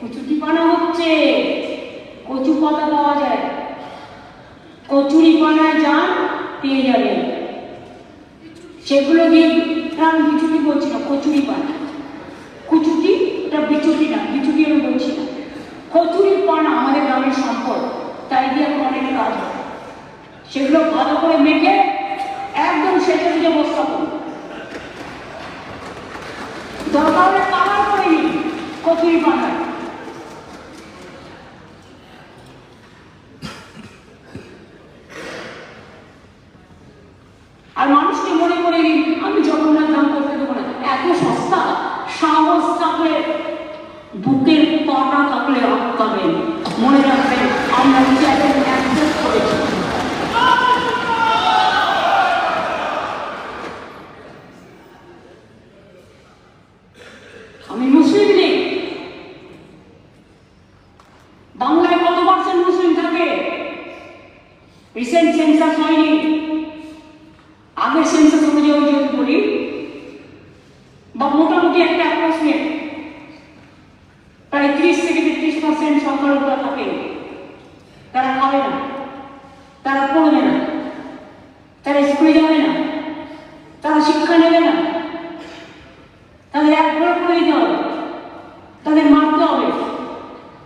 কচুটি পানা হচ্ছে, কচু পাতা পাওয়া যায়, কচুরি পানায় যান পেয়ে যাবেন। সেগুলো দিয়ে প্রাণ বিচুটি বলছি না, কচুরি পানা। কুচুটি এটা বিচুটি না, বিচুটি আমি বলছি না। কচুরি পানা আমাদের গ্রামের সম্পদ, তাই দিয়ে এখন অনেক কাজ হয়। সেগুলো ভালো করে মেখে একদম সেটা দিয়ে বস্তা করুন, দরকার হলে কাভার করে নিন কচুরি পানায়। আর মানুষকে মনে করে নিন আমি জগন্নাথ দান করতে দেবো না, এত সস্তা। সাহস থাকলে, বুকের পাটা থাকলে আটকাবেন। মনে রাখবেন আমরা চ্যালেঞ্জ অ্যাকসেপ্ট করেছি। আমি মুসলিম নেই। বাংলায় কত পার্সেন্ট মুসলিম থাকে? রিসেন্ট সেন্সাস হয়নি, আগের সেন্সাস অনুযায়ী যদি বলি, বা মোটামুটি একটা অ্যাপ্রক্সিমেট প্রায় 30 থেকে 33% সংখ্যালঘুরা থাকে। তারা খাবে না, তারা পড়বে না, তারা স্কুলে যাবে না, তারা শিক্ষা নেবে না, তাদের এক ঘরে করে দিতে হবে, তাদের মারতে হবে,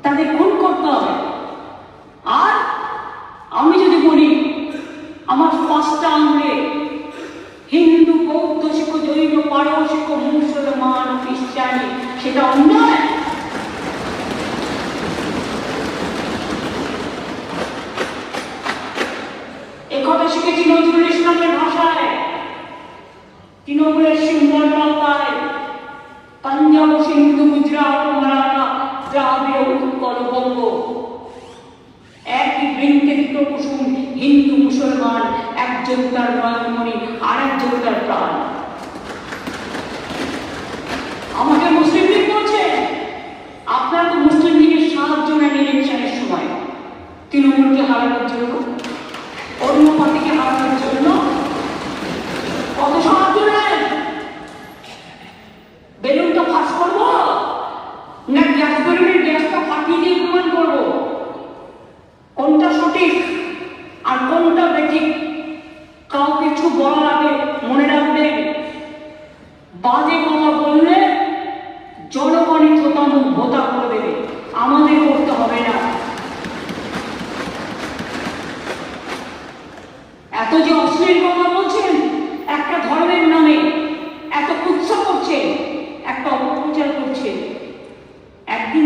তাদের খুন করতে হবে। আর আমি যদি বলি আমার 5টা আঙুলে হিন্দু, বৌদ্ধ শিখ, জৈন, পারসিক, মুসলমান, খ্রিস্টানি, সেটা অন্যায়। একথা শিখেছি নজরুল ইসলামের ভাষায়, তৃণমূলের সিম্বল নৌকায়, পাঞ্জাব, সিন্ধু, গুজরাট, মারাঠা, দ্রাবিড়, উৎকল, বঙ্গ, একই বৃন্তে দুটো কুসুম, হিন্দু মুসলমান, একজন তার নয়নমণি আর একজন তার প্রাণ। আমাকে মুসলিম লীগ বলছে, আপনারা তো মুসলিম লীগের সাহায্য নেন ইলেকশনের সময়, তৃণমূলকে হারানোর জন্য, অন্য পার্টিকে হারানোর জন্য কত সাহায্য নেন। বেলুনটা ফাঁস করবো না গ্যাস বেলুনের গ্যাসটা ফাটিয়ে দিয়ে প্রমাণ করবো কোনটা সঠিক?